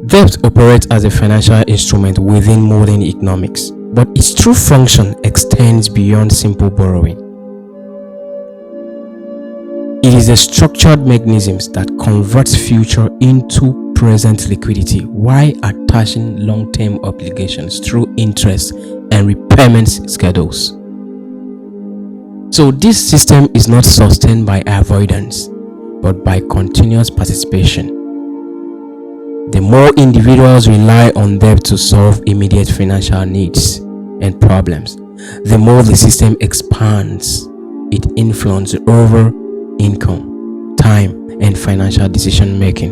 Debt operates as a financial instrument within modern economics, but its true function extends beyond simple borrowing. It is a structured mechanism that converts future into present liquidity while attaching long-term obligations through interest and repayment schedules. So this system is not sustained by avoidance, but by continuous participation. The more individuals rely on debt to solve immediate financial needs and problems, the more the system expands its influence over income, time, and financial decision making.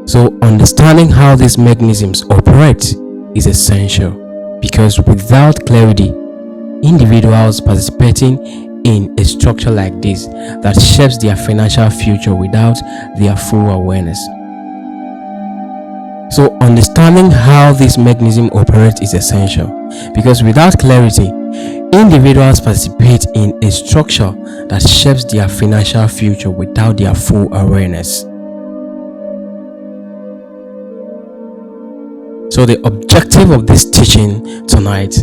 So understanding how these mechanisms operate is essential, because without clarity, individuals participating in a structure like this that shapes their financial future without their full awareness. So understanding how this mechanism operates is essential, because without clarity, individuals participate in a structure that shapes their financial future without their full awareness. So the objective of this teaching tonight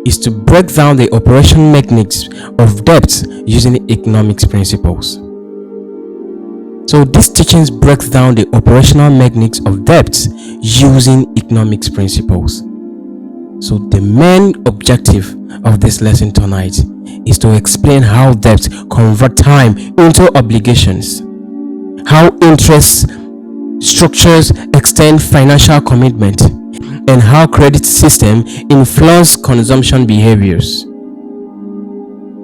is to break down the operation mechanics of debt using economics principles. So these teachings break down the operational mechanics of debt using economics principles. So the main objective of this lesson tonight is to explain how debt convert time into obligations, how interest structures extend financial commitment, and how credit system influence consumption behaviors.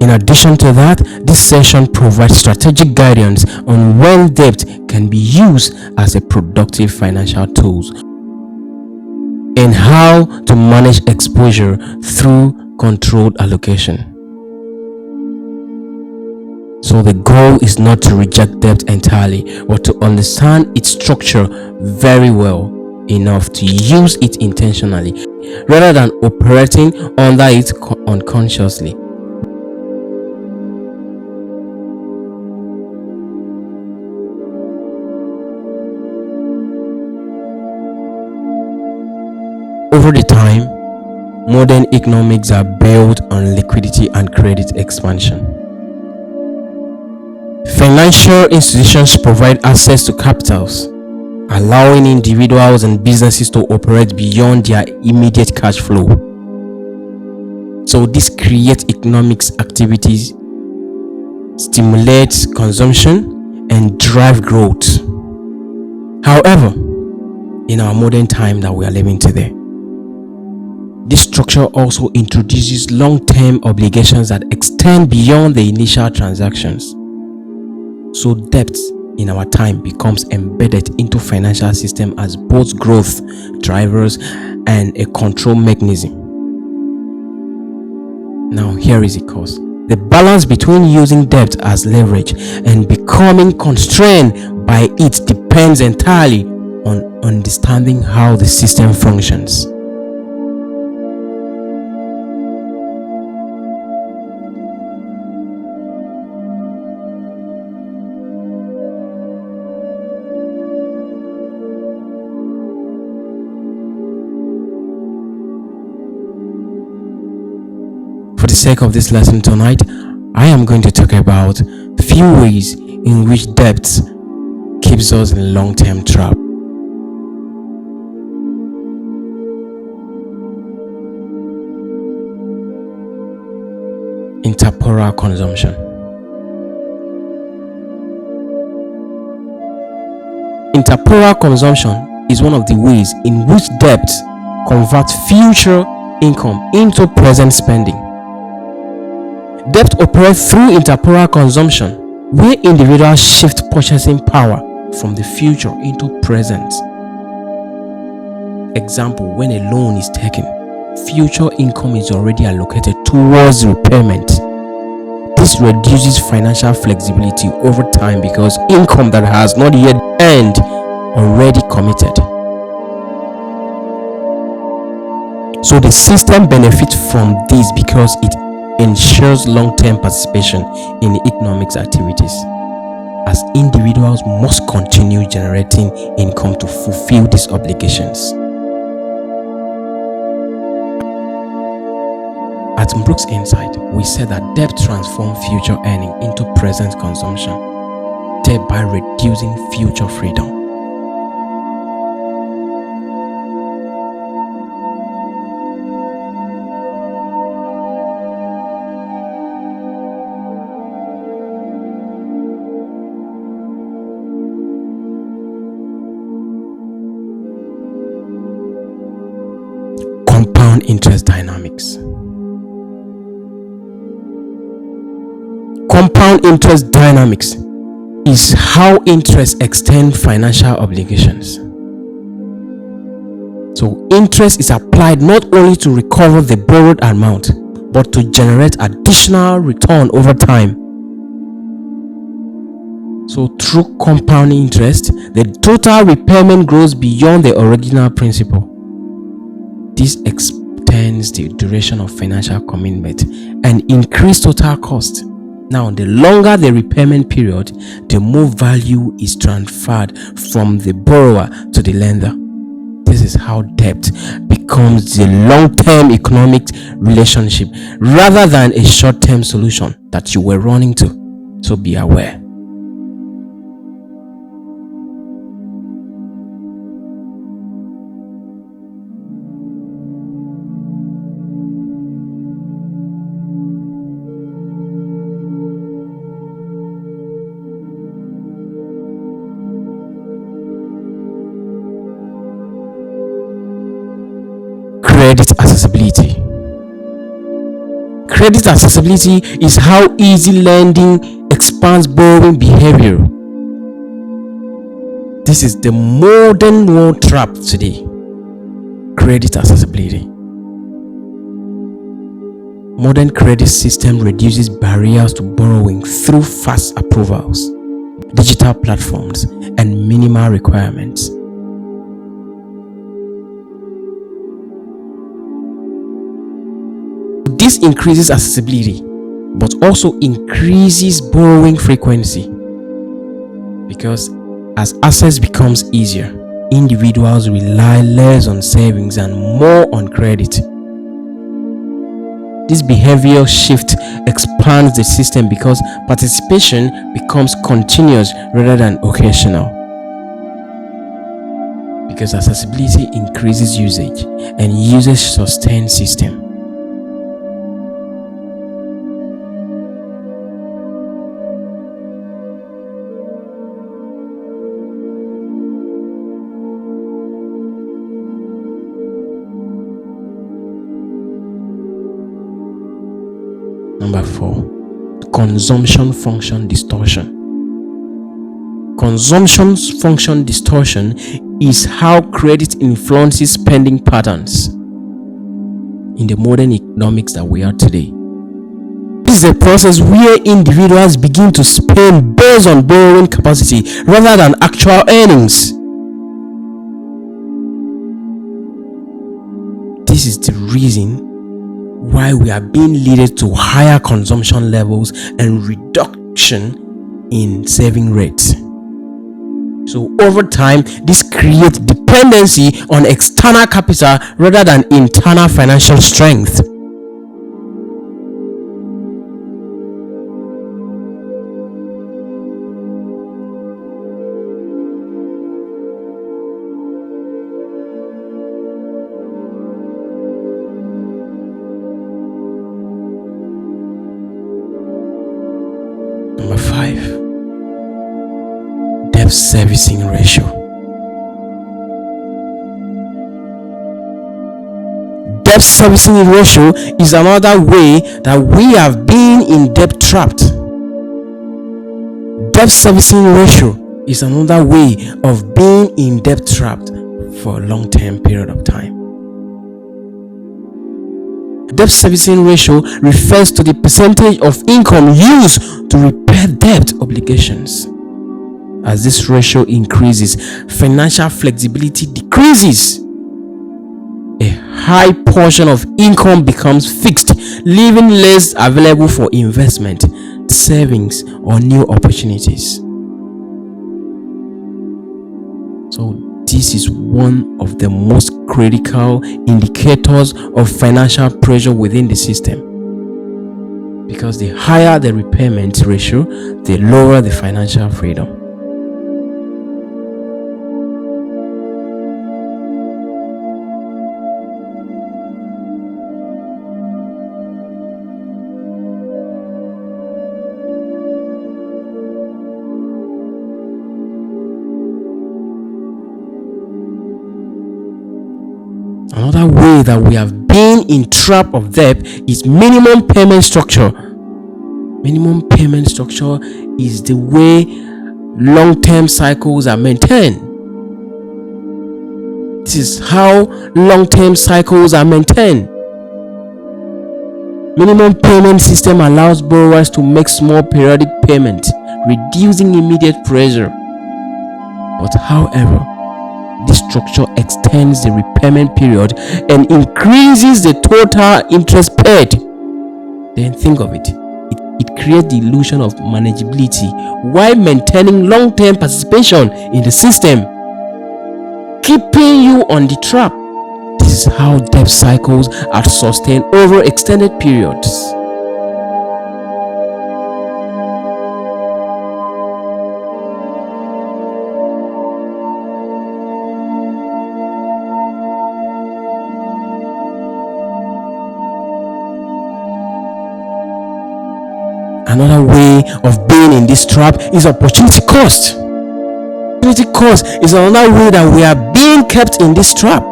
In addition to that, this session provides strategic guidance on when debt can be used as a productive financial tool and how to manage exposure through controlled allocation. So the goal is not to reject debt entirely, but to understand its structure very well enough to use it intentionally rather than operating under it unconsciously. Over the time, modern economics are built on liquidity and credit expansion. Financial institutions provide access to capitals, allowing individuals and businesses to operate beyond their immediate cash flow. So this creates economic activities, stimulates consumption, and drive growth. However, in our modern time that we are living today, this structure also introduces long-term obligations that extend beyond the initial transactions. So debt in our time becomes embedded into financial system as both growth drivers and a control mechanism. Now here is the cause. The balance between using debt as leverage and becoming constrained by it depends entirely on understanding how the system functions. For the sake of this lesson tonight, I am going to talk about a few ways in which debt keeps us in a long-term trap. Intertemporal consumption. Intertemporal consumption is one of the ways in which debt converts future income into present spending. Debt operates through intertemporal consumption, where individuals shift purchasing power from the future into present. Example, when a loan is taken, future income is already allocated towards repayment. This reduces financial flexibility over time because income that has not yet earned already committed. So the system benefits from this because it ensures long-term participation in economic activities. as individuals must continue generating income to fulfill these obligations. At MBRUKZ Insight, we said that debt transforms future earning into present consumption, thereby reducing future freedom. Compound interest dynamics. Compound interest dynamics is how interest extends financial obligations. So interest is applied not only to recover the borrowed amount, but to generate additional return over time. So through compound interest, the total repayment grows beyond the original principal. This extends the duration of financial commitment and increase total cost. Now, the longer the repayment period, the more value is transferred from the borrower to the lender. This is how debt becomes the long-term economic relationship rather than a short-term solution that you were running to. So be aware. Credit accessibility. Credit accessibility is how easy lending expands borrowing behavior. This is the modern world trap today. Credit accessibility. Modern credit system reduces barriers to borrowing through fast approvals, digital platforms, and minimal requirements. This increases accessibility, but also increases borrowing frequency. Because as access becomes easier, individuals rely less on savings and more on credit. This behavioral shift expands the system because participation becomes continuous rather than occasional. Because accessibility increases usage and usage sustains system. Number 4, consumption function distortion. Consumption function distortion is how credit influences spending patterns in the modern economics that we are today. This is a process where individuals begin to spend based on borrowing capacity rather than actual earnings. This is the reason why we are being led to higher consumption levels and reduction in saving rates. So over time, this creates dependency on external capital rather than internal financial strength. Number 5, debt servicing ratio. Debt servicing ratio is another way that we have been in debt trapped. Debt servicing ratio is another way of being in debt trapped for a long-term period of time. Debt servicing ratio refers to the percentage of income used to repay debt obligations. As this ratio increases, financial flexibility decreases. A high portion of income becomes fixed, leaving less available for investment, savings, or new opportunities. So this is one of the most critical indicators of financial pressure within the system. Because the higher the repayment ratio, the lower the financial freedom. Another way that we have been in trap of debt is minimum payment structure. Minimum payment structure is the way long-term cycles are maintained. This is how long-term cycles are maintained. Minimum payment system allows borrowers to make small periodic payments, reducing immediate pressure. But however, this structure extends the repayment period and increases the total interest paid. Then think of it. It creates the illusion of manageability while maintaining long-term participation in the system, keeping you on the trap. This is how debt cycles are sustained over extended periods. Another way of being in this trap is opportunity cost. Opportunity cost is another way that we are being kept in this trap.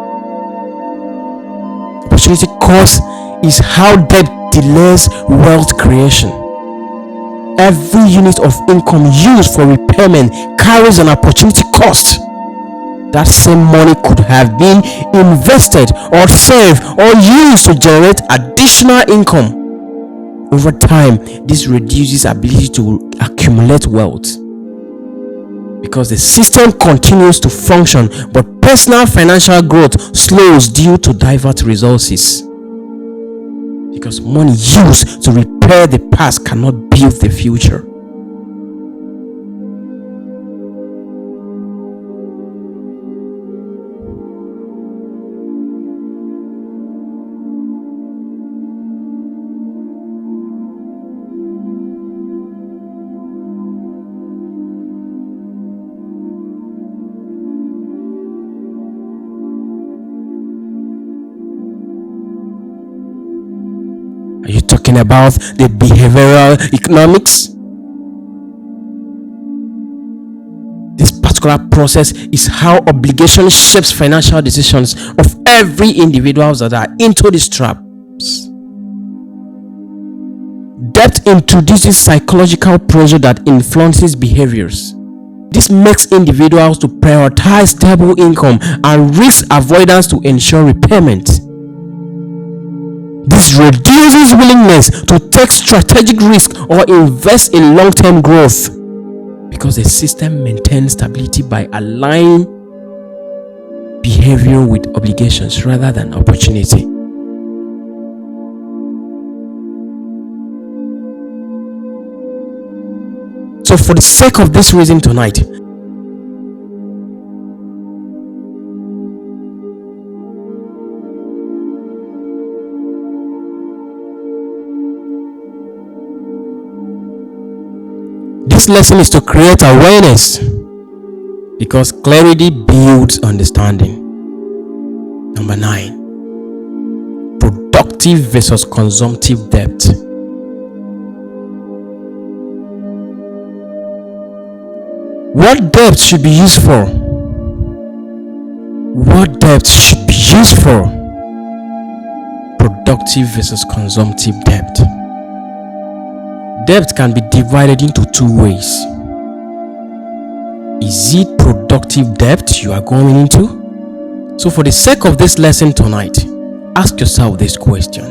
Opportunity cost is how debt delays wealth creation. Every unit of income used for repayment carries an opportunity cost. That same money could have been invested or saved or used to generate additional income. Over time, this reduces ability to accumulate wealth because the system continues to function, but personal financial growth slows due to divert resources. Because money used to repair the past cannot build the future. Are you talking about the behavioral economics? This particular process is how obligation shapes financial decisions of every individual that are into these traps. Debt introduces psychological pressure that influences behaviors. This makes individuals to prioritize stable income and risk avoidance to ensure repayment. This reduces willingness to take strategic risk or invest in long-term growth because the system maintains stability by aligning behavior with obligations rather than opportunity. So for the sake of this reason tonight, this lesson is to create awareness because clarity builds understanding. Number 9, productive versus consumptive debt. What debt should be used for? What debt should be used for? Productive versus consumptive debt. Debt can be divided into two ways. Is it productive debt you are going into? So for the sake of this lesson tonight, ask yourself this question.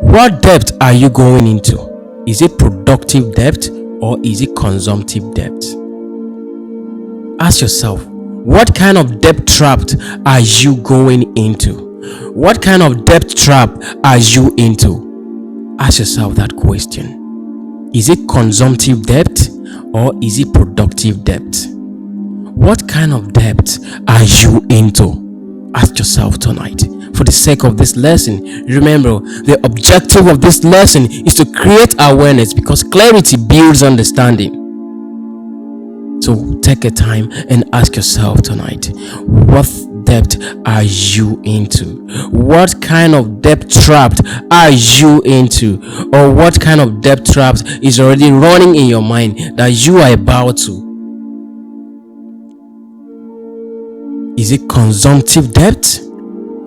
What debt are you going into? Is it productive debt or is it consumptive debt? Ask yourself, what kind of debt trap are you going into? What kind of debt trap are you into? Ask yourself that question. Is it consumptive debt or is it productive debt? What kind of debt are you into? Ask yourself tonight. For the sake of this lesson, remember the objective of this lesson is to create awareness, because clarity builds understanding. So take a time and ask yourself tonight, what debt are you into? What kind of debt trap are you into? Or what kind of debt trap is already running in your mind that you are about to? Is it consumptive debt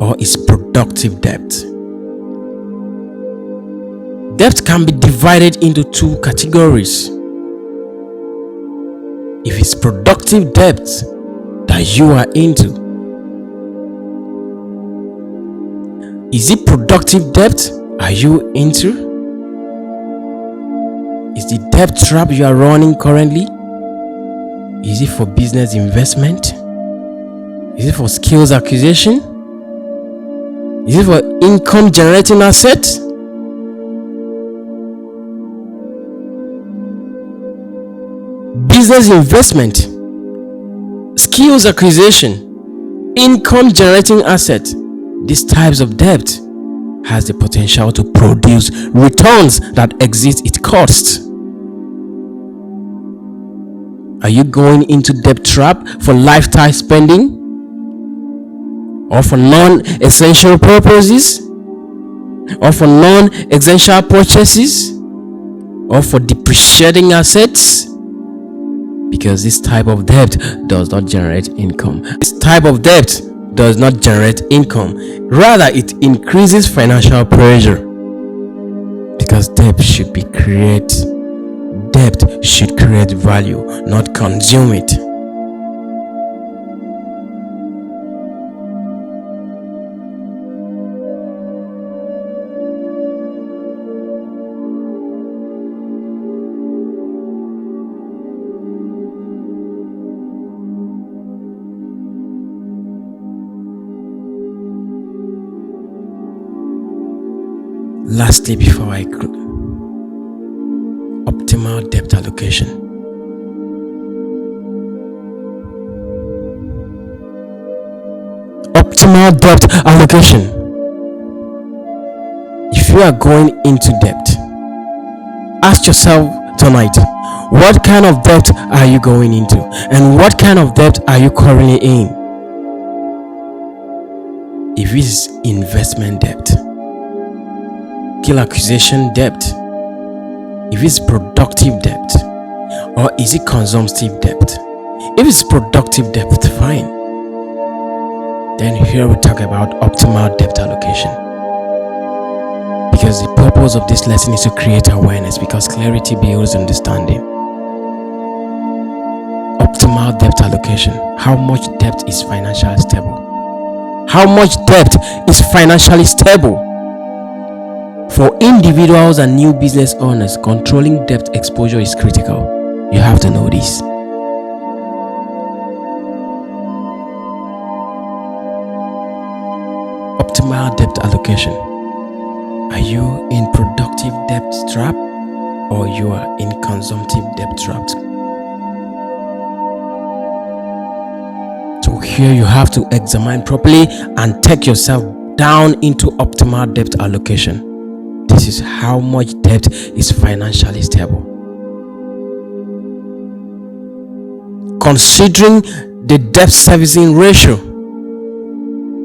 or is productive debt? Debt can be divided into two categories. If it's productive debt that you are into, is it productive debt are you into? Is the debt trap you are running currently? Is it for business investment? Is it for skills acquisition? Is it for income generating assets? Business investment, skills acquisition, income generating asset. These types of debt has the potential to produce returns that exceed its cost. Are you going into debt trap for lifestyle spending, or for non-essential purposes, or for non-essential purchases, or for depreciating assets? Because this type of debt does not generate income. This type of debt does not generate income. Rather, it increases financial pressure. Because debt should create value, not consume it. Lastly, before I conclude, optimal debt allocation. Optimal debt allocation. If you are going into debt, ask yourself tonight, what kind of debt are you going into, and what kind of debt are you currently in? If it's investment debt, skill acquisition debt, if it's productive debt, or is it consumptive debt? If it's productive debt, fine. Then here we talk about optimal debt allocation, because the purpose of this lesson is to create awareness, because clarity builds understanding. Optimal debt allocation. How much debt is financially stable? How much debt is financially stable? For individuals and new business owners, controlling debt exposure is critical. You have to know this. Optimal debt allocation. Are you in productive debt trap, or you are in consumptive debt trap? So here you have to examine properly and take yourself down into optimal debt allocation. This is how much debt is financially stable. Considering the debt servicing ratio,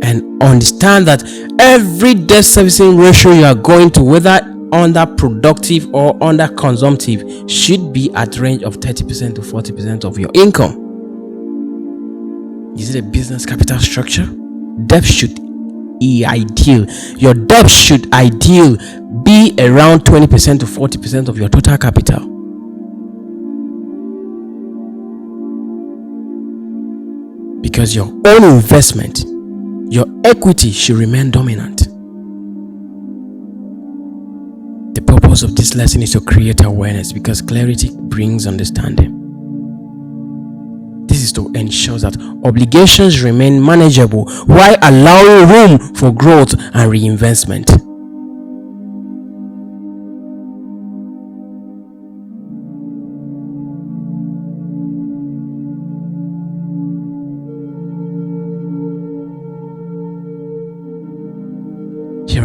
and understand that every debt servicing ratio you are going to, whether under productive or under consumptive, should be at range of 30% to 40% of your income. Is it a business capital structure? Debt should ideal. Your debt should ideal be around 20% to 40% of your total capital. Because your own investment, your equity should remain dominant. The purpose of this lesson is to create awareness, because clarity brings understanding. This is to ensure that obligations remain manageable while allowing room for growth and reinvestment.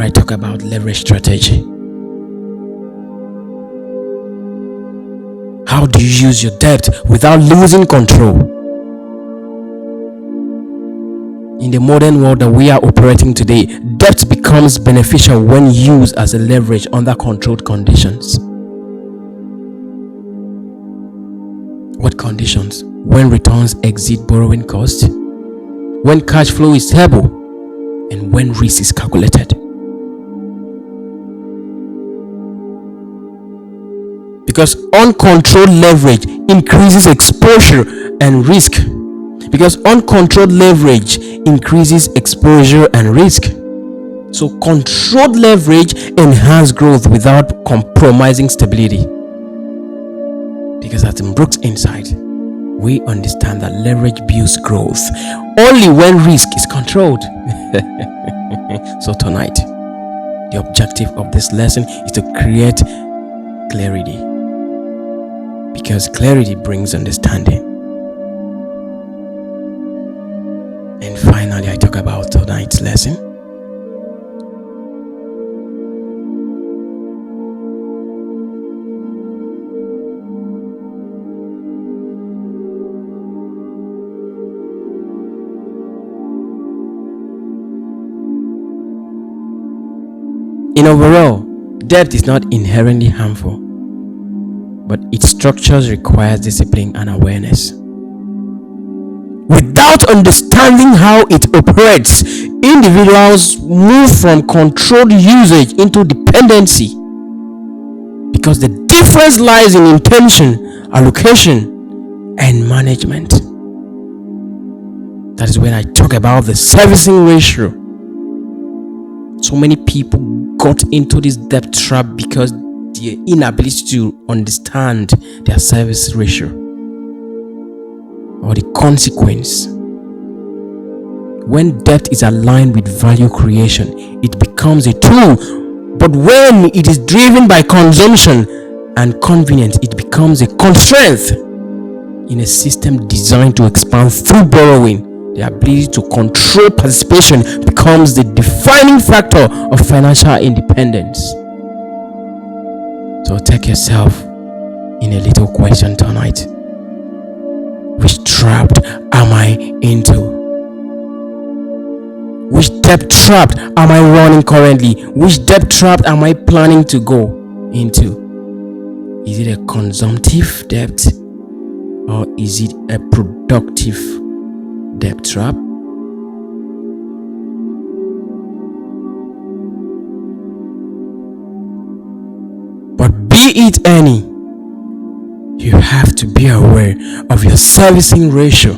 where I talk about leverage strategy. How do you use your debt without losing control? In the modern world that we are operating today, debt becomes beneficial when used as a leverage under controlled conditions. What conditions? When returns exceed borrowing costs, when cash flow is stable, and when risk is calculated. Because uncontrolled leverage increases exposure and risk. So controlled leverage enhances growth without compromising stability. Because at MBRUKZ Insight, we understand that leverage builds growth only when risk is controlled. So tonight, the objective of this lesson is to create clarity. Because clarity brings understanding. And finally, I talk about tonight's lesson. In overall, debt is not inherently harmful, but its structures require discipline and awareness. Without understanding how it operates, individuals move from controlled usage into dependency. Because the difference lies in intention, allocation, and management. That is when I talk about the servicing ratio. So many people got into this debt trap because their inability to understand their service ratio or the consequence. When debt is aligned with value creation, it becomes a tool, but when it is driven by consumption and convenience, it becomes a constraint. In a system designed to expand through borrowing, the ability to control participation becomes the defining factor of financial independence. So take yourself in a little question tonight. Which trap am I into? Which debt trap am I running currently? Which debt trap am I planning to go into? Is it a consumptive debt or is it a productive debt trap? But be it any, you have to be aware of your servicing ratio,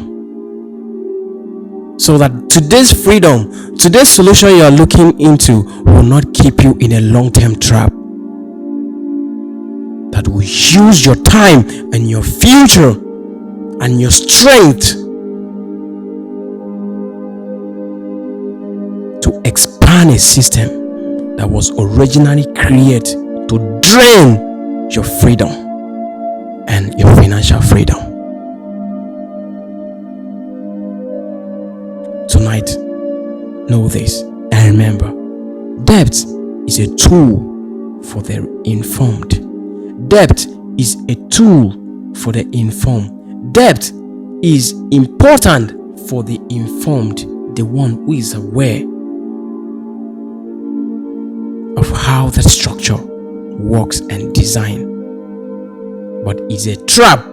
so that today's solution you are looking into will not keep you in a long-term trap that will use your time and your future and your strength to expand a system that was originally created to drain your freedom and your financial freedom. Tonight, know this and remember, debt is a tool for the informed. Debt is a tool for the informed. Debt is important for the informed, the one who is aware of how the structure works and design, but is a trap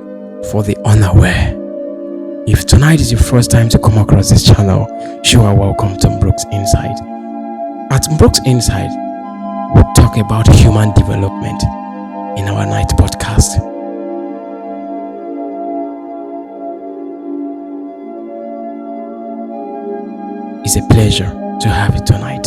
for the unaware. If tonight is your first time to come across this channel, you are welcome to MBRUKZ Insight. At MBRUKZ Insight, we talk about human development in our night podcast. It's a pleasure to have you tonight.